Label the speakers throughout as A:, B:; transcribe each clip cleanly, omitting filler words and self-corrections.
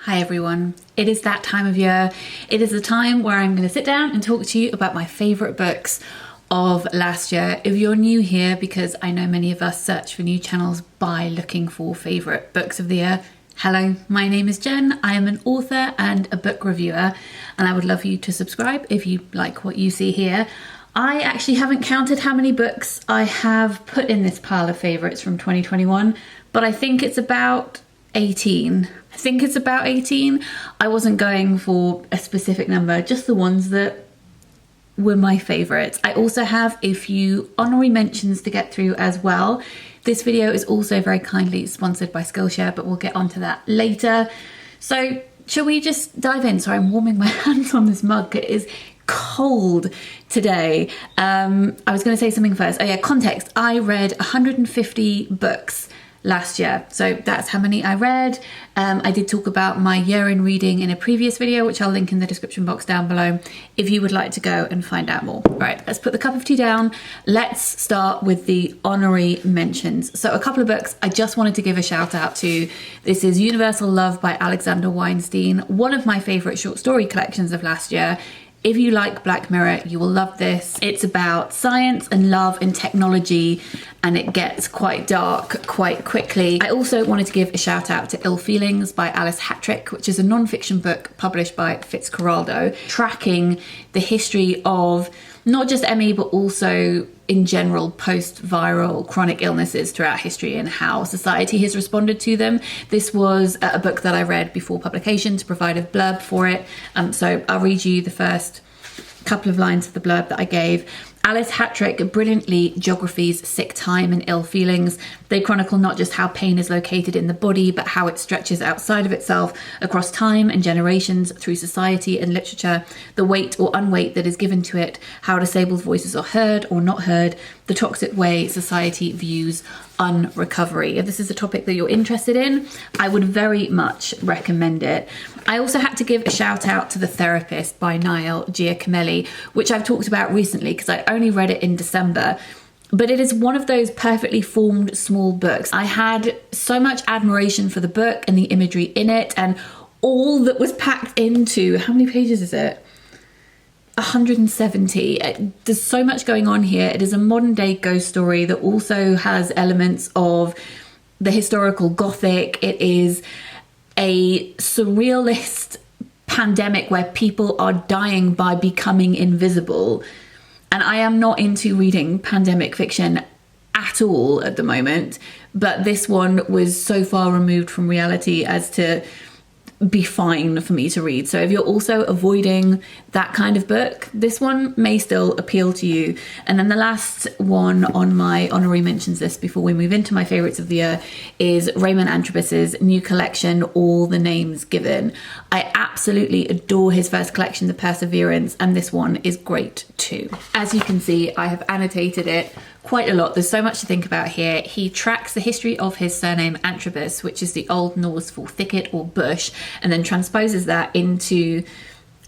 A: Hi everyone, it is that time of year. It is the time where I'm going to sit down and talk to you about my favourite books of last year. If you're new here, because I know many of us search for new channels by looking for favourite books of the year. Hello, my name is Jen. I am an author and a book reviewer, and I would love you to subscribe if you like what you see here. I actually haven't counted how many books I have put in this pile of favourites from 2021, but I think it's about 18. I wasn't going for a specific number, just the ones that were my favourites. I also have a few honorary mentions to get through as well. This video is also very kindly sponsored by Skillshare, but we'll get onto that later. So shall we just dive in? Sorry, I'm warming my hands on this mug. It is cold today. I was going to say something first. Oh yeah, context. I read 150 books last year, so that's how many I read. I did talk about my year in reading in a previous video, which I'll link in the description box down below if you would like to go and find out more. All right, let's put the cup of tea down. Let's start with the honorary mentions. So a couple of books I just wanted to give a shout out to. This is Universal Love by Alexander Weinstein, one of my favorite short story collections of last year. If you like Black Mirror, you will love this. It's about science and love and technology, and it gets quite dark quite quickly. I also wanted to give a shout out to Ill Feelings by Alice Hattrick, which is a non-fiction book published by Fitzcarraldo, tracking the history of not just ME, but also in general post-viral chronic illnesses throughout history and how society has responded to them. This was a book that I read before publication to provide a blurb for it. So I'll read you the first couple of lines of the blurb that I gave. Alice Hattrick brilliantly geographies sick time and ill feelings. They chronicle not just how pain is located in the body, but how it stretches outside of itself across time and generations through society and literature, the weight or unweight that is given to it, how disabled voices are heard or not heard, the toxic way society views unrecovery. If this is a topic that you're interested in, I would very much recommend it. I also had to give a shout out to The Therapist by Nial Giacomelli, which I've talked about recently because I only read it in December. But it is one of those perfectly formed small books. I had so much admiration for the book and the imagery in it and all that was packed into, how many pages is it? 170. There's so much going on here. It is a modern day ghost story that also has elements of the historical Gothic. It is a surrealist pandemic where people are dying by becoming invisible. And I am not into reading pandemic fiction at all at the moment, but this one was so far removed from reality as to be fine for me to read. So if you're also avoiding that kind of book, this one may still appeal to you. And then the last one on my honorary mentions list before we move into my favorites of the year is Raymond Antrobus's new collection, All the Names Given. I absolutely adore his first collection, The Perseverance, and this one is great too. As you can see, I have annotated it quite a lot. There's so much to think about here. He tracks the history of his surname Antrobus, which is the Old Norse for thicket or bush, and then transposes that into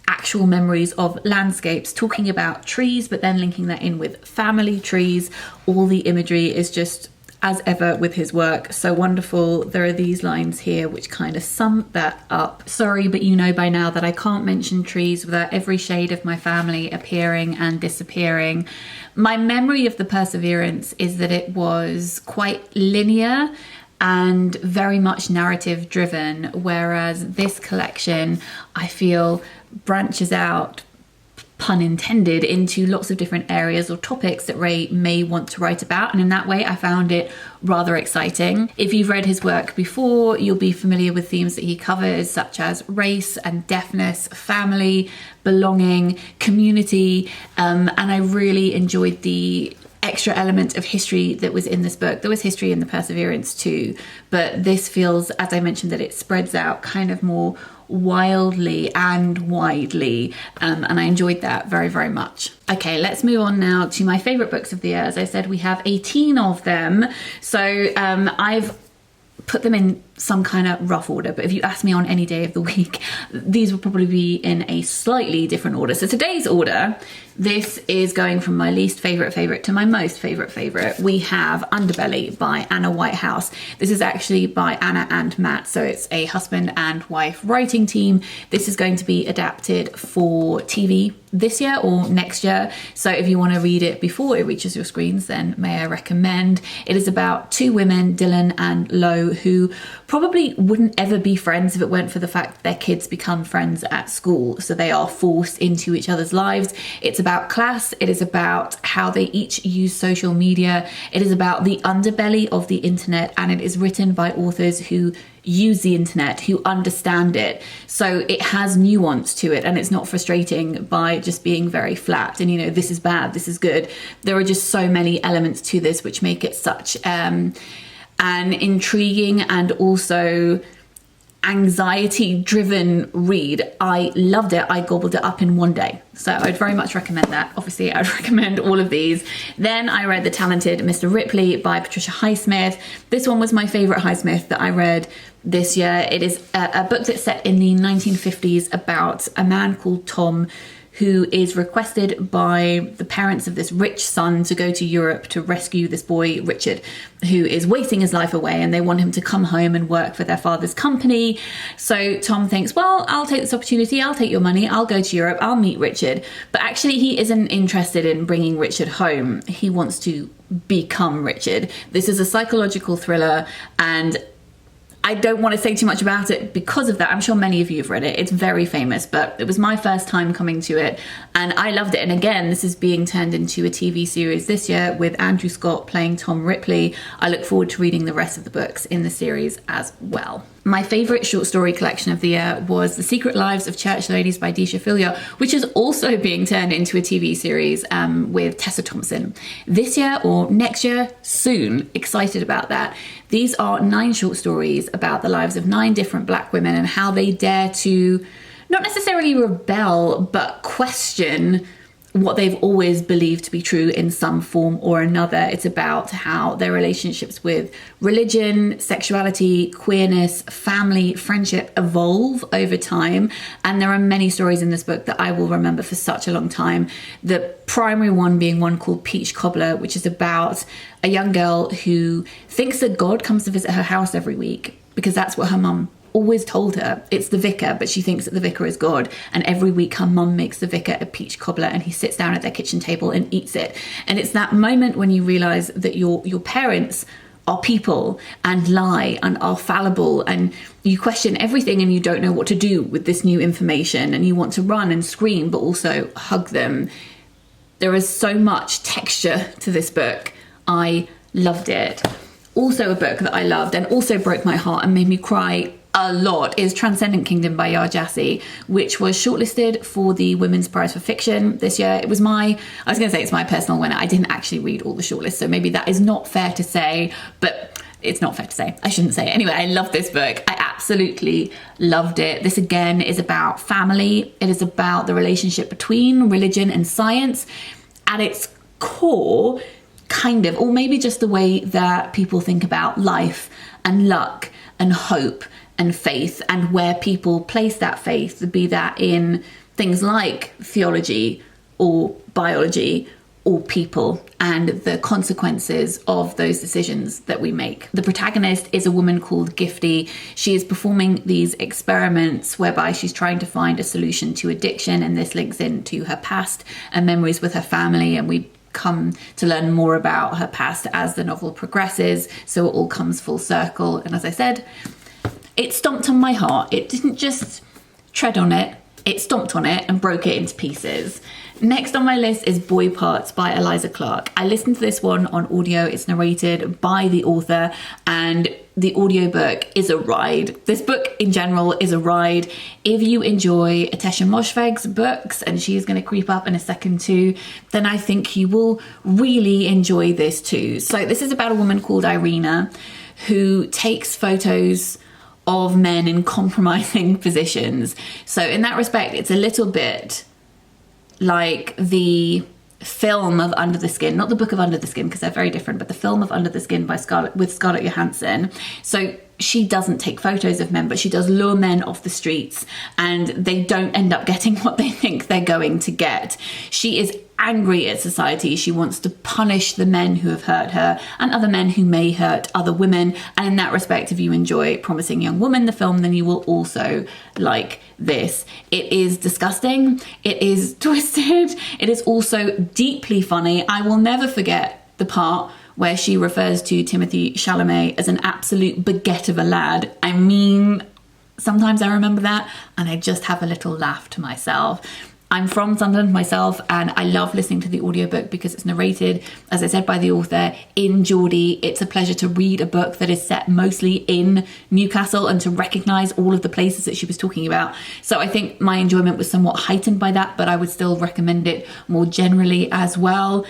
A: actual memories of landscapes, talking about trees, but then linking that in with family trees. All the imagery is just, as ever with his work, so wonderful. There are these lines here which kind of sum that up. Sorry, but you know by now that I can't mention trees without every shade of my family appearing and disappearing. My memory of The Perseverance is that it was quite linear and very much narrative driven, whereas this collection, I feel, branches out, pun intended, into lots of different areas or topics that Ray may want to write about, and in that way I found it rather exciting. If you've read his work before, you'll be familiar with themes that he covers, such as race and deafness, family, belonging, community, and I really enjoyed the extra element of history that was in this book. There was history in The Perseverance too, but this feels, as I mentioned, that it spreads out kind of more wildly and widely, and I enjoyed that very, very much. Okay, let's move on now to my favorite books of the year. As I said, we have 18 of them, so I've put them in some kind of rough order, but if you ask me on any day of the week, these will probably be in a slightly different order. So today's order, this is going from my least favourite to my most favourite. We have Underbelly by Anna Whitehouse. This is actually by Anna and Matt, so it's a husband and wife writing team. This is going to be adapted for TV this year or next year. So if you want to read it before it reaches your screens, then may I recommend. It is about two women, Dylan and Lo, who probably wouldn't ever be friends if it weren't for the fact that their kids become friends at school. So they are forced into each other's lives. It's about class. It is about how they each use social media. It is about the underbelly of the internet, and it is written by authors who use the internet, who understand it. So it has nuance to it, and it's not frustrating by just being very flat and, you know, this is bad, this is good. There are just so many elements to this which make it such an intriguing and also anxiety driven read. I loved it. I gobbled it up in one day. So I'd very much recommend that. Obviously, I'd recommend all of these. Then I read The Talented Mr. Ripley by Patricia Highsmith. This one was my favourite Highsmith that I read this year. It is a book that's set in the 1950s about a man called Tom, who is requested by the parents of this rich son to go to Europe to rescue this boy, Richard, who is wasting his life away, and they want him to come home and work for their father's company. So Tom thinks, well, I'll take this opportunity, I'll take your money, I'll go to Europe, I'll meet Richard. But actually he isn't interested in bringing Richard home. He wants to become Richard. This is a psychological thriller, and I don't want to say too much about it because of that. I'm sure many of you have read it. It's very famous, but it was my first time coming to it and I loved it. And again, this is being turned into a TV series this year with Andrew Scott playing Tom Ripley. I look forward to reading the rest of the books in the series as well. My favourite short story collection of the year was The Secret Lives of Church Ladies by Deesha Philyaw, which is also being turned into a TV series with Tessa Thompson. This year or next year, soon. Excited about that. These are 9 short stories about the lives of 9 different black women and how they dare to not necessarily rebel, but question what they've always believed to be true in some form or another. It's about how their relationships with religion, sexuality, queerness, family, friendship evolve over time. And there are many stories in this book that I will remember for such a long time. The primary one being one called Peach Cobbler, which is about a young girl who thinks that God comes to visit her house every week because that's what her mum always told her. It's the vicar, but she thinks that the vicar is God. And every week her mum makes the vicar a peach cobbler and he sits down at their kitchen table and eats it. And it's that moment when you realise that your parents are people and lie and are fallible, and you question everything and you don't know what to do with this new information, and you want to run and scream but also hug them. There is so much texture to this book. I loved it. Also a book that I loved and also broke my heart and made me cry a lot is Transcendent Kingdom by Gyasi, which was shortlisted for the Women's Prize for Fiction this year. It was it's my personal winner. I didn't actually read all the shortlists, so maybe that is not fair to say, but it's not fair to say. I shouldn't say it. Anyway, I love this book. I absolutely loved it. This again is about family. It is about the relationship between religion and science. At its core, kind of, or maybe just the way that people think about life and luck and hope and faith, and where people place that faith, be that in things like theology or biology or people, and the consequences of those decisions that we make. The protagonist is a woman called Gifty. She is performing these experiments whereby she's trying to find a solution to addiction, and this links into her past and memories with her family, and we come to learn more about her past as the novel progresses, so it all comes full circle. And as I said, it stomped on my heart. It didn't just tread on it, it stomped on it and broke it into pieces. Next on my list is Boy Parts by Eliza Clark. I listened to this one on audio. It's narrated by the author, and the audiobook is a ride. This book in general is a ride. If you enjoy Ottessa Moshfegh's books, and she's going to creep up in a second too, then I think you will really enjoy this too. So this is about a woman called Irina who takes photos of men in compromising positions. So in that respect, it's a little bit like the film of Under the Skin, not the book of Under the Skin because they're very different, but the film of Under the Skin by Scarlett Johansson. So she doesn't take photos of men, but she does lure men off the streets, and they don't end up getting what they think they're going to get. She is angry at society. She wants to punish the men who have hurt her and other men who may hurt other women. And in that respect, if you enjoy Promising Young Woman, the film, then you will also like this. It is disgusting. It is twisted. It is also deeply funny. I will never forget the part where she refers to Timothée Chalamet as an absolute baguette of a lad. I mean, sometimes I remember that and I just have a little laugh to myself. I'm from Sunderland myself, and I love listening to the audiobook because it's narrated, as I said, by the author in Geordie. It's a pleasure to read a book that is set mostly in Newcastle and to recognise all of the places that she was talking about. So I think my enjoyment was somewhat heightened by that, but I would still recommend it more generally as well.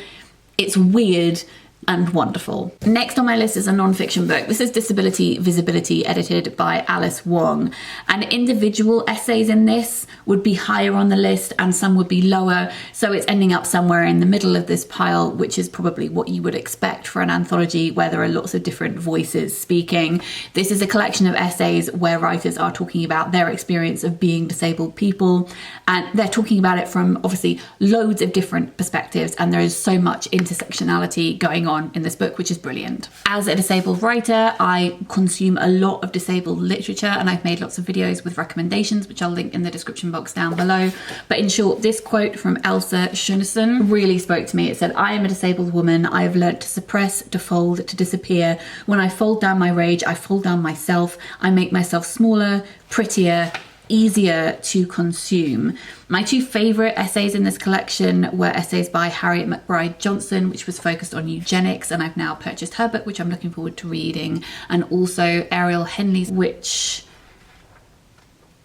A: It's weird and wonderful. Next on my list is a non-fiction book. This is Disability Visibility, edited by Alice Wong. And individual essays in this would be higher on the list and some would be lower. So it's ending up somewhere in the middle of this pile, which is probably what you would expect for an anthology where there are lots of different voices speaking. This is a collection of essays where writers are talking about their experience of being disabled people. And they're talking about it from obviously loads of different perspectives. And there is so much intersectionality going on in this book, which is brilliant. As a disabled writer, I consume a lot of disabled literature, and I've made lots of videos with recommendations, which I'll link in the description box down below. But in short, this quote from Elsa Schunison really spoke to me. It said, "I am a disabled woman. I have learnt to suppress, to fold, to disappear. When I fold down my rage, I fold down myself. I make myself smaller, prettier, easier to consume." My two favourite essays in this collection were essays by Harriet McBride Johnson, which was focused on eugenics, and I've now purchased her book, which I'm looking forward to reading, and also Ariel Henley's, which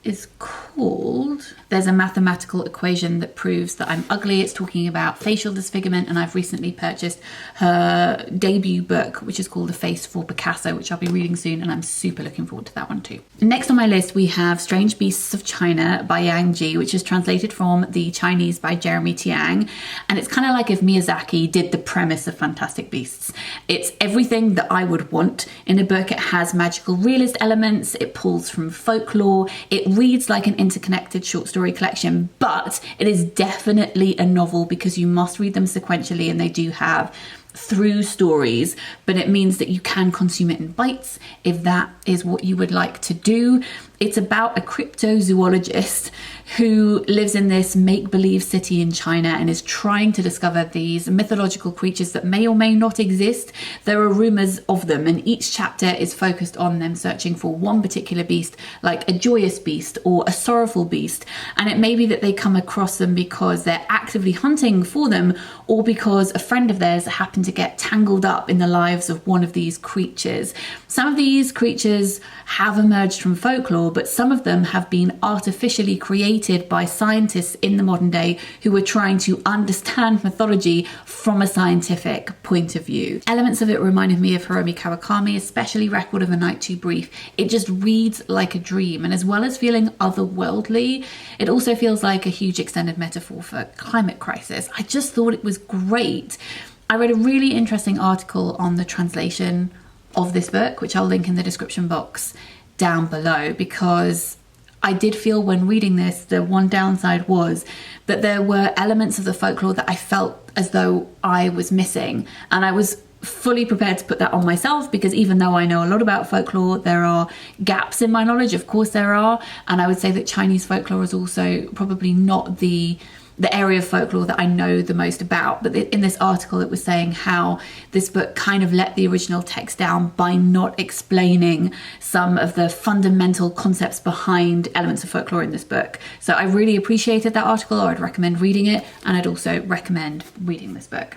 A: is called "There's a Mathematical Equation That Proves That I'm Ugly." It's talking about facial disfigurement, and I've recently purchased her debut book, which is called A Face for Picasso, which I'll be reading soon, and I'm super looking forward to that one too. Next on my list, we have Strange Beasts of China by Yang Ji, which is translated from the Chinese by Jeremy Tiang, and it's kind of like if Miyazaki did the premise of Fantastic Beasts. It's everything that I would want in a book. It has magical realist elements, it pulls from folklore, it reads like an interconnected short story collection, but it is definitely a novel because you must read them sequentially, and they do have through stories, but it means that you can consume it in bites if that is what you would like to do. It's about a cryptozoologist who lives in this make-believe city in China and is trying to discover these mythological creatures that may or may not exist. There are rumors of them, and each chapter is focused on them searching for one particular beast, like a joyous beast or a sorrowful beast. And it may be that they come across them because they're actively hunting for them, or because a friend of theirs happened to get tangled up in the lives of one of these creatures. Some of these creatures have emerged from folklore, but some of them have been artificially created by scientists in the modern day who are trying to understand mythology from a scientific point of view. Elements of it reminded me of Hiromi Kawakami, especially Record of a Night Too Brief. It just reads like a dream, and as well as feeling otherworldly, it also feels like a huge extended metaphor for climate crisis. I just thought it was great. I read a really interesting article on the translation of this book, which I'll link in the description box down below, because I did feel when reading this, the one downside was that there were elements of the folklore that I felt as though I was missing, and I was fully prepared to put that on myself, because even though I know a lot about folklore, there are gaps in my knowledge. Of course there are, and I would say that Chinese folklore is also probably not the area of folklore that I know the most about. But in this article, it was saying how this book kind of let the original text down by not explaining some of the fundamental concepts behind elements of folklore in this book. So I really appreciated that article. I'd recommend reading it, and I'd also recommend reading this book.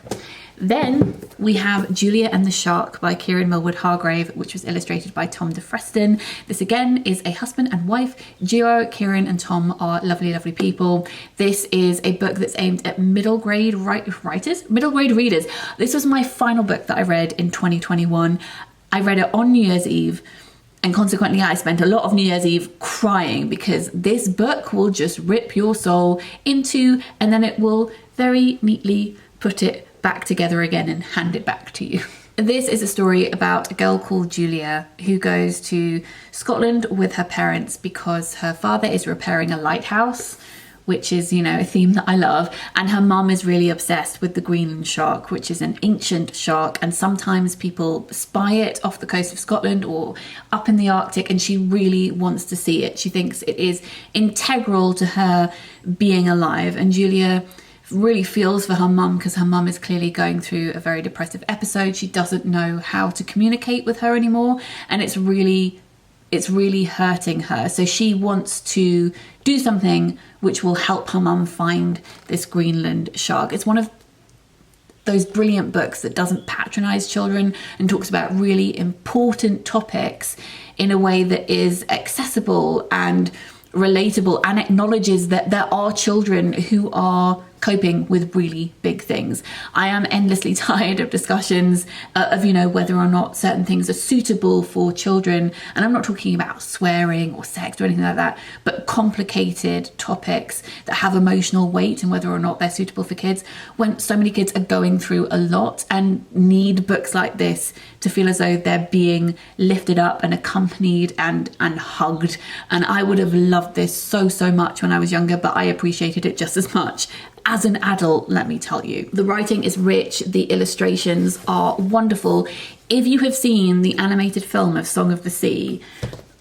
A: Then we have Julia and the Shark by Kiran Millwood Hargrave, which was illustrated by Tom de Freston. This again is a husband and wife duo. Kiran and Tom are lovely, lovely people. This is a book that's aimed at middle grade readers. This was my final book that I read in 2021. I read it on New Year's Eve, and consequently I spent a lot of New Year's Eve crying, because this book will just rip your soul into, and then it will very neatly put it back together again and hand it back to you. This is a story about a girl called Julia who goes to Scotland with her parents because her father is repairing a lighthouse, which is, you know, a theme that I love. And her mum is really obsessed with the Greenland shark, which is an ancient shark. And sometimes people spy it off the coast of Scotland or up in the Arctic, and she really wants to see it. She thinks it is integral to her being alive. And Julia really feels for her mum because her mum is clearly going through a very depressive episode. She doesn't know how to communicate with her anymore, and it's really hurting her. So she wants to do something which will help her mum find this Greenland shark. It's one of those brilliant books that doesn't patronize children and talks about really important topics in a way that is accessible and relatable, and acknowledges that there are children who are coping with really big things. I am endlessly tired of discussions of, you know, whether or not certain things are suitable for children. And I'm not talking about swearing or sex or anything like that, but complicated topics that have emotional weight and whether or not they're suitable for kids, when so many kids are going through a lot and need books like this to feel as though they're being lifted up and accompanied and hugged. And I would have loved this so much when I was younger, but I appreciated it just as much as an adult, let me tell you. The writing is rich, the illustrations are wonderful. If you have seen the animated film of Song of the Sea,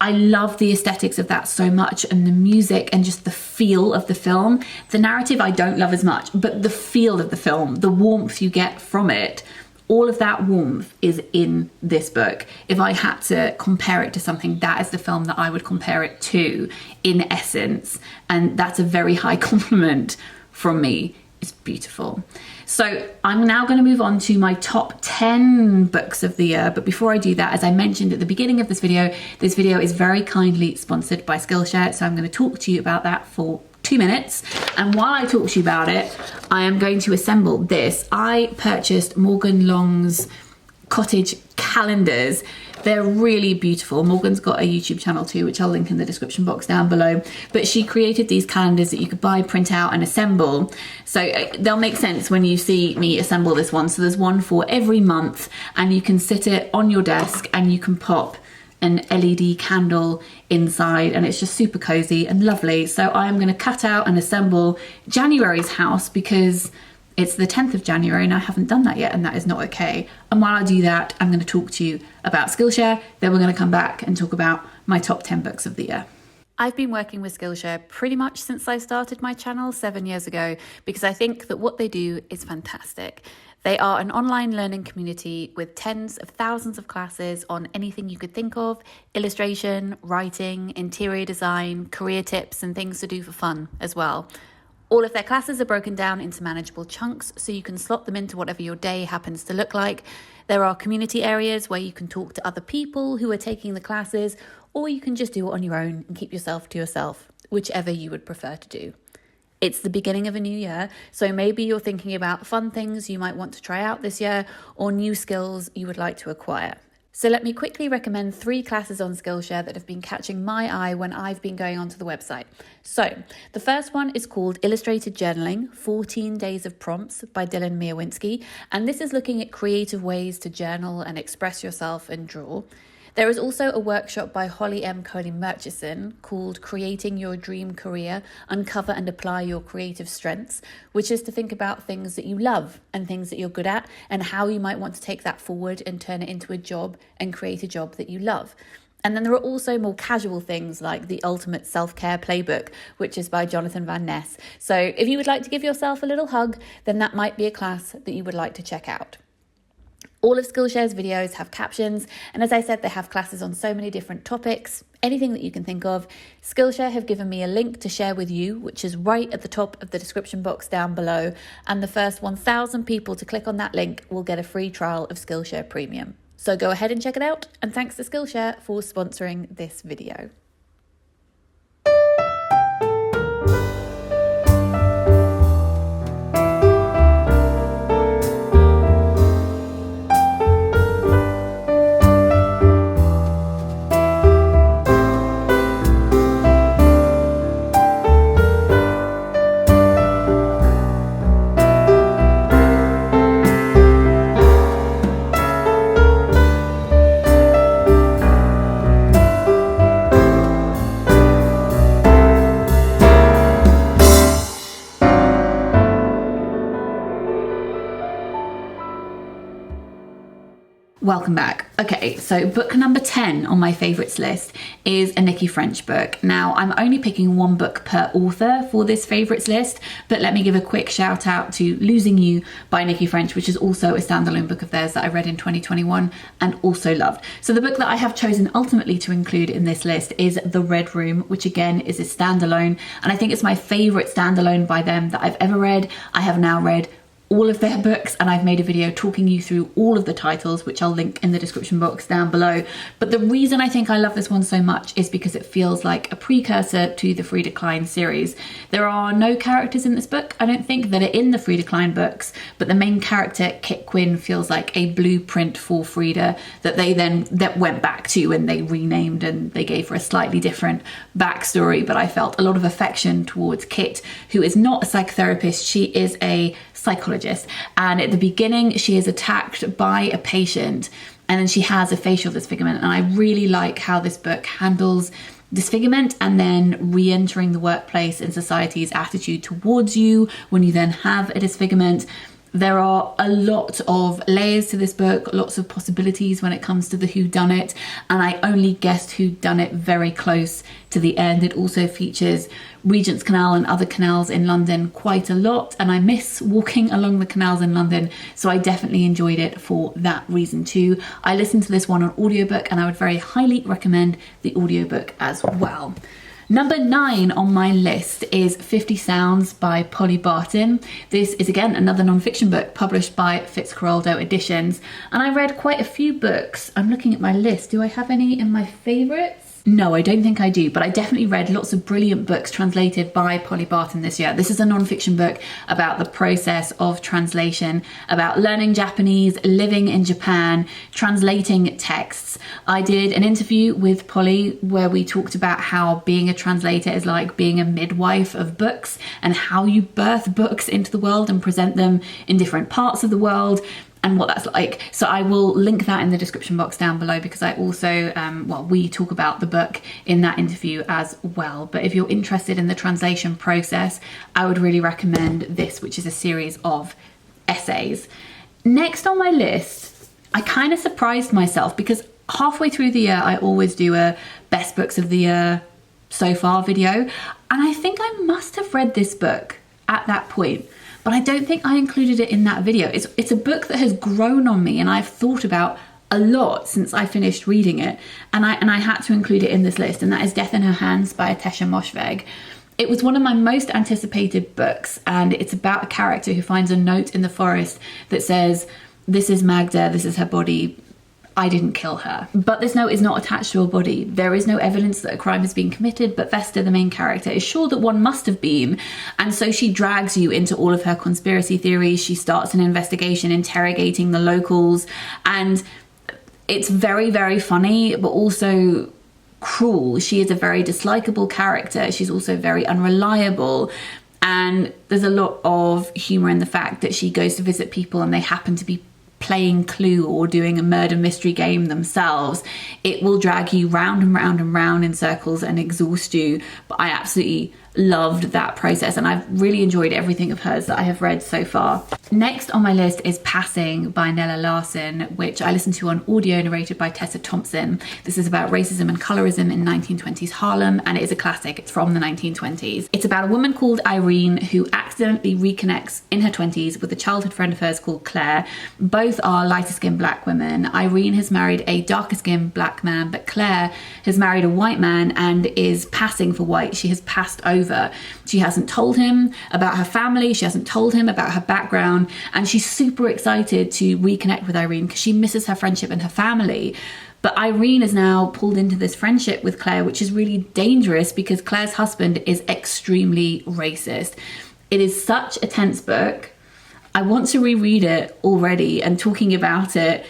A: I love the aesthetics of that so much, and the music and just the feel of the film. The narrative I don't love as much, but the feel of the film, the warmth you get from it, all of that warmth is in this book. If I had to compare it to something, that is the film that I would compare it to in essence. And that's a very high compliment from me. It's beautiful. So I'm now going to move on to my top 10 books of the year. But before I do that, as I mentioned at the beginning of this video is very kindly sponsored by Skillshare. So I'm going to talk to you about that for 2 minutes. And while I talk to you about it, I am going to assemble this. I purchased Morgan Long's cottage calendars. They're really beautiful. Morgan's got a YouTube channel too, which I'll link in the description box down below. But she created these calendars that you could buy, print out and assemble. So they'll make sense when you see me assemble this one. So there's one for every month, and you can sit it on your desk and you can pop an LED candle inside, and it's just super cozy and lovely. So I am going to cut out and assemble January's house because it's the 10th of January and I haven't done that yet, and that is not okay. And while I do that, I'm going to talk to you about Skillshare. Then we're going to come back and talk about my top 10 books of the year. I've been working with Skillshare pretty much since I started my channel 7 years ago because I think that what they do is fantastic. They are an online learning community with tens of thousands of classes on anything you could think of: illustration, writing, interior design, career tips, and things to do for fun as well. All of their classes are broken down into manageable chunks so you can slot them into whatever your day happens to look like. There are community areas where you can talk to other people who are taking the classes, or you can just do it on your own and keep yourself to yourself, whichever you would prefer to do. It's the beginning of a new year, so maybe you're thinking about fun things you might want to try out this year or new skills you would like to acquire. So let me quickly recommend 3 classes on Skillshare that have been catching my eye when I've been going onto the website. So the first one is called Illustrated Journaling, 14 Days of Prompts by Dylan Miawinski. And this is looking at creative ways to journal and express yourself and draw. There is also a workshop by Holly M. Coley-Murchison called Creating Your Dream Career, Uncover and Apply Your Creative Strengths, which is to think about things that you love and things that you're good at and how you might want to take that forward and turn it into a job and create a job that you love. And then there are also more casual things like the Ultimate Self-Care Playbook, which is by Jonathan Van Ness. So if you would like to give yourself a little hug, then that might be a class that you would like to check out. All of Skillshare's videos have captions, and as I said, they have classes on so many different topics, anything that you can think of. Skillshare have given me a link to share with you, which is right at the top of the description box down below, and the first 1,000 people to click on that link will get a free trial of Skillshare Premium. So go ahead and check it out, and thanks to Skillshare for sponsoring this video. Welcome back. Okay, so book number 10 on my favourites list is a Nicci French book. Now, I'm only picking one book per author for this favourites list, but let me give a quick shout out to Losing You by Nicci French, which is also a standalone book of theirs that I read in 2021 and also loved. So the book that I have chosen ultimately to include in this list is The Red Room, which again is a standalone, and I think it's my favourite standalone by them that I've ever read. I have now read all of their books, and I've made a video talking you through all of the titles, which I'll link in the description box down below. But the reason I think I love this one so much is because it feels like a precursor to the Frida Klein series. There are no characters in this book, I don't think, that are in the Frida Klein books, but the main character, Kit Quinn, feels like a blueprint for Frida that they then went back to and they renamed, and they gave her a slightly different backstory. But I felt a lot of affection towards Kit, who is not a psychotherapist, she is a psychologist, and at the beginning she is attacked by a patient and then she has a facial disfigurement, and I really like how this book handles disfigurement and then re-entering the workplace and society's attitude towards you when you then have a disfigurement. There are a lot of layers to this book, lots of possibilities when it comes to the whodunit, and I only guessed whodunit very close to the end. It also features Regent's Canal and other canals in London quite a lot, and I miss walking along the canals in London, so I definitely enjoyed it for that reason too. I listened to this one on audiobook, and I would very highly recommend the audiobook as well. Number 9 on my list is 50 Sounds by Polly Barton. This is again another non-fiction book published by Fitzcarraldo Editions, and I read quite a few books. I'm looking at my list. Do I have any in my favourites? No, I don't think I do, but I definitely read lots of brilliant books translated by Polly Barton this year. This is a non-fiction book about the process of translation, about learning Japanese, living in Japan, translating texts. I did an interview with Polly where we talked about how being a translator is like being a midwife of books, and how you birth books into the world and present them in different parts of the world, and what that's like. So I will link that in the description box down below, because I also, we talk about the book in that interview as well. But if you're interested in the translation process, I would really recommend this, which is a series of essays. Next on my list, I kind of surprised myself because halfway through the year, I always do a best books of the year so far video. And I think I must have read this book at that point, but I don't think I included it in that video. It's a book that has grown on me and I've thought about a lot since I finished reading it, and I had to include it in this list, and that is Death in Her Hands by Ottessa Moshfegh. It was one of my most anticipated books, and it's about a character who finds a note in the forest that says, "This is Magda, this is her body, I didn't kill her." But this note is not attached to a body. There is no evidence that a crime has been committed, but Vesta, the main character, is sure that one must have been. And so she drags you into all of her conspiracy theories. She starts an investigation interrogating the locals. And it's very, very funny, but also cruel. She is a very dislikable character. She's also very unreliable. And there's a lot of humour in the fact that she goes to visit people and they happen to be playing Clue or doing a murder mystery game themselves. It will drag you round and round and round in circles and exhaust you, but I absolutely loved that process, and I've really enjoyed everything of hers that I have read so far. Next on my list is Passing by Nella Larsen, which I listened to on audio narrated by Tessa Thompson. This is about racism and colorism in 1920s Harlem, and it is a classic. It's from the 1920s. It's about a woman called Irene who accidentally reconnects in her 20s with a childhood friend of hers called Claire. Both are lighter skinned black women. Irene has married a darker skinned black man, but Claire has married a white man and is passing for white. She has passed over. She hasn't told him about her family, she hasn't told him about her background, and she's super excited to reconnect with Irene because she misses her friendship and her family. But Irene is now pulled into this friendship with Claire, which is really dangerous because Claire's husband is extremely racist. It is such a tense book. I want to reread it already, and talking about it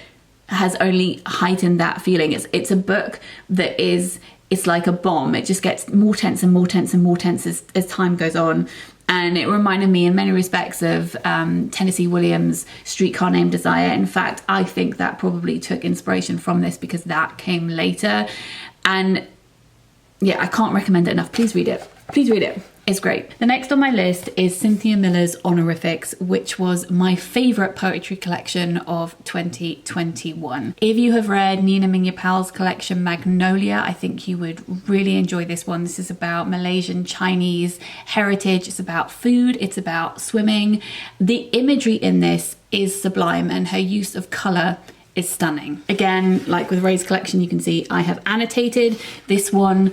A: has only heightened that feeling. It's a book that is, it's like a bomb. It just gets more tense and more tense and more tense as time goes on. And it reminded me in many respects of Tennessee Williams' Streetcar Named Desire. In fact, I think that probably took inspiration from this because that came later. And yeah, I can't recommend it enough. Please read it. Please read it. It's great. The next on my list is Cynthia Miller's Honorifics, which was my favourite poetry collection of 2021. If you have read Nina Mingyapal's collection Magnolia, I think you would really enjoy this one. This is about Malaysian Chinese heritage. It's about food. It's about swimming. The imagery in this is sublime, and her use of colour is stunning. Again, like with Ray's collection, you can see I have annotated this one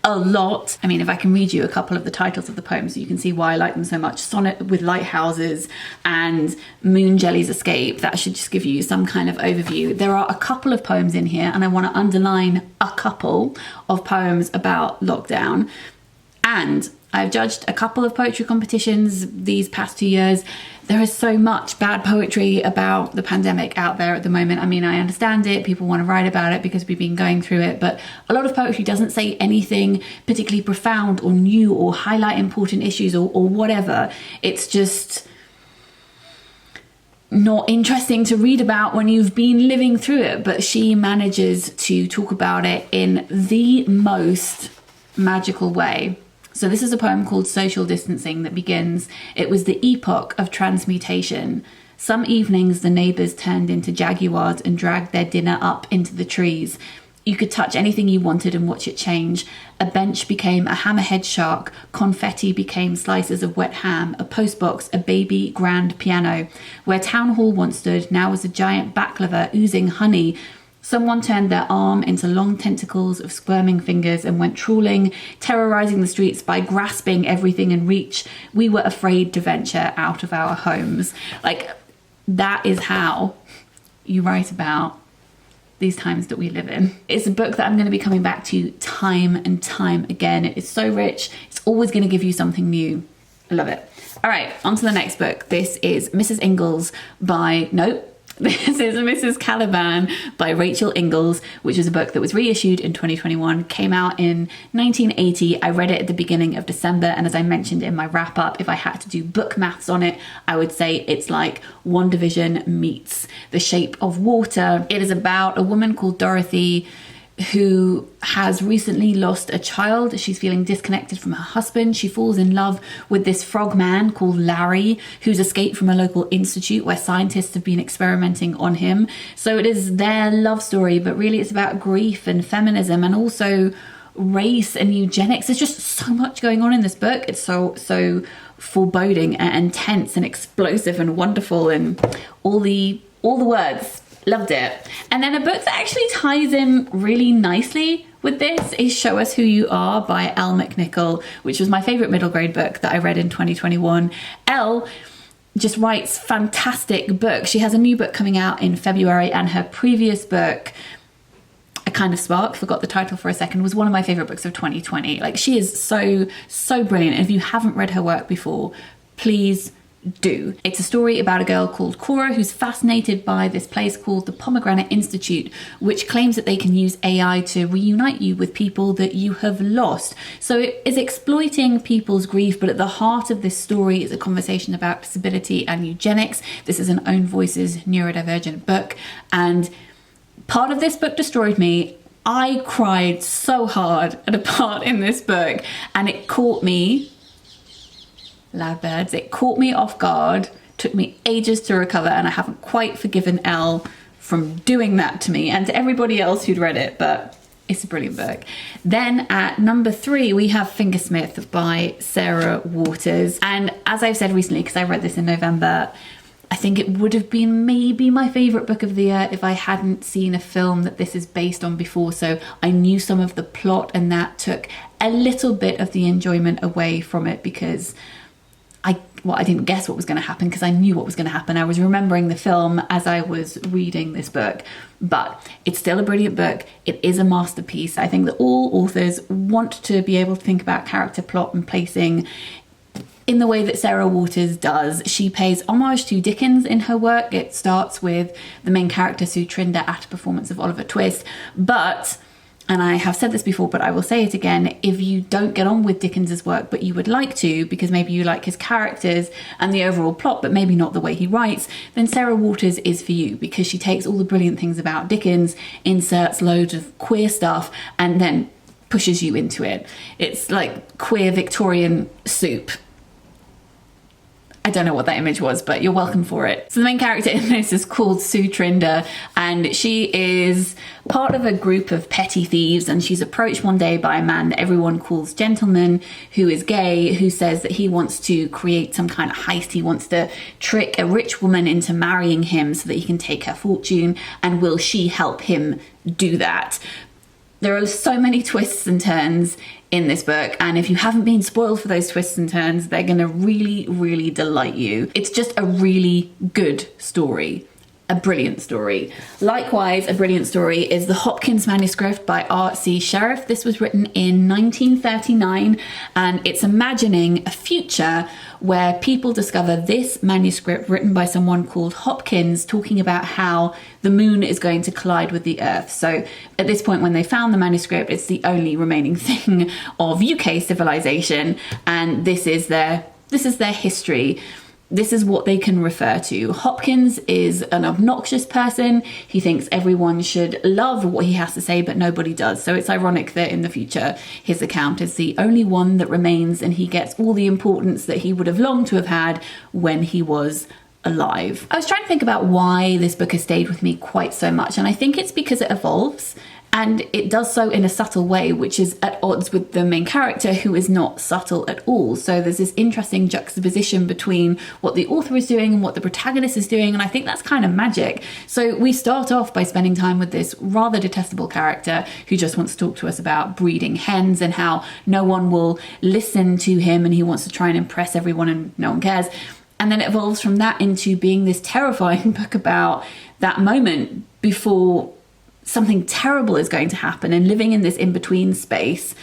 A: a lot. I mean, if I can read you a couple of the titles of the poems, so you can see why I like them so much. Sonnet with Lighthouses and Moon Jelly's Escape. That should just give you some kind of overview. There are a couple of poems in here, and I want to underline a couple of poems about lockdown. And I've judged a couple of poetry competitions these past 2 years. There is so much bad poetry about the pandemic out there at the moment. I mean, I understand it. People want to write about it because we've been going through it. But a lot of poetry doesn't say anything particularly profound or new or highlight important issues or whatever. It's just not interesting to read about when you've been living through it. But she manages to talk about it in the most magical way. So this is a poem called Social Distancing that begins, "It was the epoch of transmutation. Some evenings the neighbours turned into jaguars and dragged their dinner up into the trees. You could touch anything you wanted and watch it change. A bench became a hammerhead shark, confetti became slices of wet ham, a postbox, a baby grand piano. Where town hall once stood, now was a giant baklava oozing honey. Someone turned their arm into long tentacles of squirming fingers and went trawling, terrorising the streets by grasping everything in reach. We were afraid to venture out of our homes." Like, that is how you write about these times that we live in. It's a book that I'm going to be coming back to time and time again. It is so rich. It's always going to give you something new. I love it. All right, on to the next book. This is Mrs. Ingalls by... This is Mrs. Caliban by Rachel Ingalls, which is a book that was reissued in 2021, came out in 1980. I read it at the beginning of December, and as I mentioned in my wrap up, if I had to do book maths on it, I would say it's like WandaVision meets The Shape of Water. It is about a woman called Dorothy who has recently lost a child. She's feeling disconnected from her husband. She falls in love with this frog man called Larry, who's escaped from a local institute where scientists have been experimenting on him. So it is their love story, but really it's about grief and feminism and also race and eugenics. There's just so much going on in this book. It's so foreboding and tense and explosive and wonderful and all the words. Loved it. And then a book that actually ties in really nicely with this is Show Us Who You Are by Elle McNichol, which was my favourite middle grade book that I read in 2021. Elle just writes fantastic books. She has a new book coming out in February, and her previous book, A Kind of Spark, forgot the title for a second, was one of my favourite books of 2020. Like, she is so brilliant. And if you haven't read her work before, please do. It's a story about a girl called Cora who's fascinated by this place called the Pomegranate Institute, which claims that they can use AI to reunite you with people that you have lost. So it is exploiting people's grief, but at the heart of this story is a conversation about disability and eugenics. This is an Own Voices neurodivergent book, and part of this book destroyed me. I cried so hard at a part in this book, and it caught me, loud birds, it caught me off guard, took me ages to recover, and I haven't quite forgiven Elle from doing that to me and to everybody else who'd read it, but it's a brilliant book. Then at number 3, we have Fingersmith by Sarah Waters. And as I've said recently, because I read this in November, I think it would have been maybe my favourite book of the year if I hadn't seen a film that this is based on before. So I knew some of the plot, and that took a little bit of the enjoyment away from it, because I didn't guess what was going to happen because I knew what was going to happen. I was remembering the film as I was reading this book, but it's still a brilliant book. It is a masterpiece. I think that all authors want to be able to think about character, plot and placing in the way that Sarah Waters does. She pays homage to Dickens in her work. It starts with the main character, Sue Trinder, at a performance of Oliver Twist, but... and I have said this before, but I will say it again, if you don't get on with Dickens's work, but you would like to, because maybe you like his characters and the overall plot, but maybe not the way he writes, then Sarah Waters is for you, because she takes all the brilliant things about Dickens, inserts loads of queer stuff, and then pushes you into it. It's like queer Victorian soup. I don't know what that image was, but you're welcome for it. So the main character in this is called Sue Trinder, and she is part of a group of petty thieves, and she's approached one day by a man that everyone calls gentleman, who is gay, who says that he wants to create some kind of heist. He wants to trick a rich woman into marrying him so that he can take her fortune, and will she help him do that? There are so many twists and turns in this book, and if you haven't been spoiled for those twists and turns, they're going to really, really delight you. It's just a really good story. A brilliant story. Likewise, a brilliant story is the Hopkins Manuscript by R.C. Sheriff. This was written in 1939, and it's imagining a future where people discover this manuscript written by someone called Hopkins, talking about how the moon is going to collide with the earth. So at this point, when they found the manuscript, it's the only remaining thing of UK civilization, and this is their history. This is what they can refer to. Hopkins is an obnoxious person. He thinks everyone should love what he has to say, but nobody does. So it's ironic that in the future, his account is the only one that remains, and he gets all the importance that he would have longed to have had when he was alive. I was trying to think about why this book has stayed with me quite so much, and I think it's because it evolves. And it does so in a subtle way, which is at odds with the main character, who is not subtle at all. So there's this interesting juxtaposition between what the author is doing and what the protagonist is doing, and I think that's kind of magic. So we start off by spending time with this rather detestable character who just wants to talk to us about breeding hens and how no one will listen to him, and he wants to try and impress everyone and no one cares. And then it evolves from that into being this terrifying book about that moment before something terrible is going to happen, and living in this in-between space,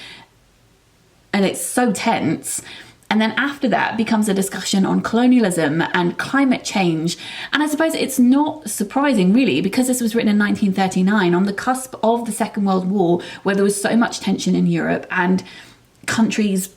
A: and it's so tense. And then after that becomes a discussion on colonialism and climate change. And I suppose it's not surprising, really, because this was written in 1939 on the cusp of the Second World War, where there was so much tension in Europe and countries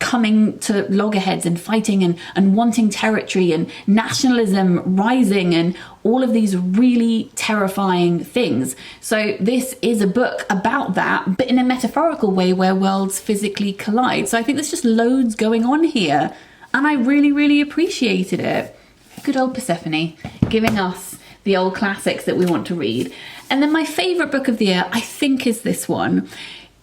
A: coming to loggerheads and fighting and wanting territory and nationalism rising and all of these really terrifying things. So this is a book about that, but in a metaphorical way where worlds physically collide. So I think there's just loads going on here, and I really, really appreciated it. Good old Persephone, giving us the old classics that we want to read. And then my favourite book of the year, I think, is this one.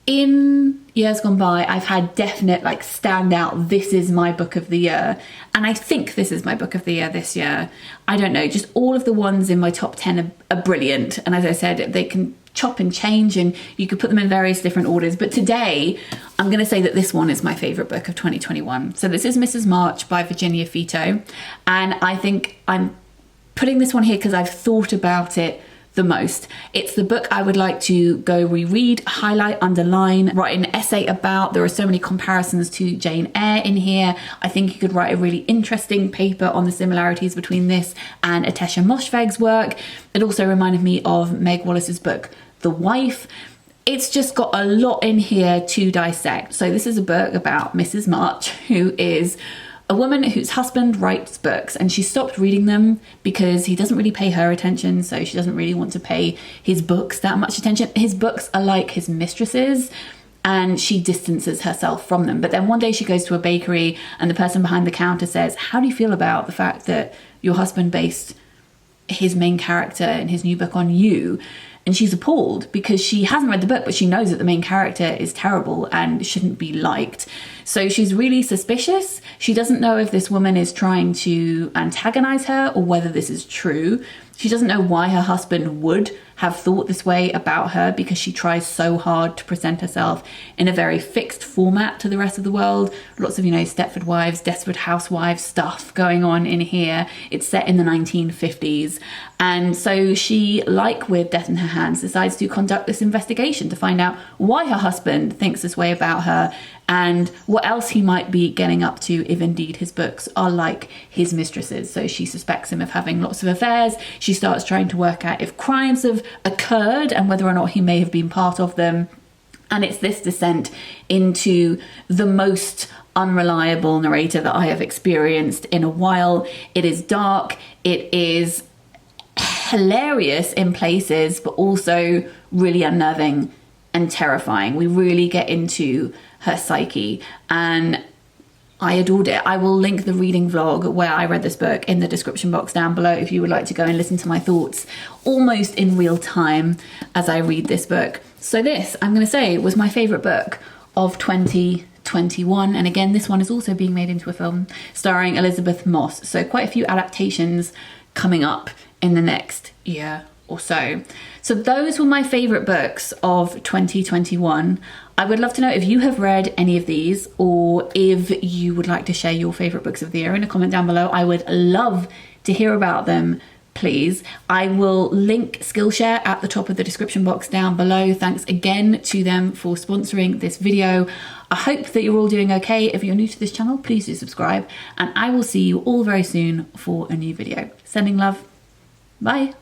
A: In years gone by, I've had definite standout, this is my book of the year. And I think this is my book of the year this year. I don't know, just all of the ones in my top 10 are brilliant. And as I said, they can chop and change, and you could put them in various different orders. But today, I'm going to say that this one is my favourite book of 2021. So this is Mrs. March by Virginia Fito. And I think I'm putting this one here because I've thought about it the most. It's the book I would like to go reread, highlight, underline, write an essay about. There are so many comparisons to Jane Eyre in here. I think you could write a really interesting paper on the similarities between this and Ottessa Moshfegh's work. It also reminded me of Meg Wallace's book, The Wife. It's just got a lot in here to dissect. So this is a book about Mrs. March, who is a woman whose husband writes books, and she stopped reading them because he doesn't really pay her attention, so she doesn't really want to pay his books that much attention. His books are like his mistresses, and she distances herself from them. But then one day she goes to a bakery, and the person behind the counter says, "How do you feel about the fact that your husband based his main character in his new book on you?" And she's appalled because she hasn't read the book, but she knows that the main character is terrible and shouldn't be liked. So she's really suspicious. She doesn't know if this woman is trying to antagonize her or whether this is true. She doesn't know why her husband would have thought this way about her, because she tries so hard to present herself in a very fixed format to the rest of the world. Lots of, Stepford Wives, Desperate Housewives stuff going on in here. It's set in the 1950s. And so she, like with Death in Her Hands, decides to conduct this investigation to find out why her husband thinks this way about her and what else he might be getting up to if indeed his books are like his mistresses. So she suspects him of having lots of affairs. She starts trying to work out if crimes have occurred and whether or not he may have been part of them. And it's this descent into the most unreliable narrator that I have experienced in a while. It is dark. It is hilarious in places, but also really unnerving and terrifying. We really get into her psyche, and I adored it. I will link the reading vlog where I read this book in the description box down below if you would like to go and listen to my thoughts almost in real time as I read this book. So this, I'm going to say, was my favourite book of 2021. And again, this one is also being made into a film starring Elizabeth Moss. So quite a few adaptations coming up in the next year or so. So those were my favourite books of 2021. I would love to know if you have read any of these, or if you would like to share your favourite books of the year in a comment down below. I would love to hear about them, please. I will link Skillshare at the top of the description box down below. Thanks again to them for sponsoring this video. I hope that you're all doing okay. If you're new to this channel, please do subscribe, and I will see you all very soon for a new video. Sending love. Bye.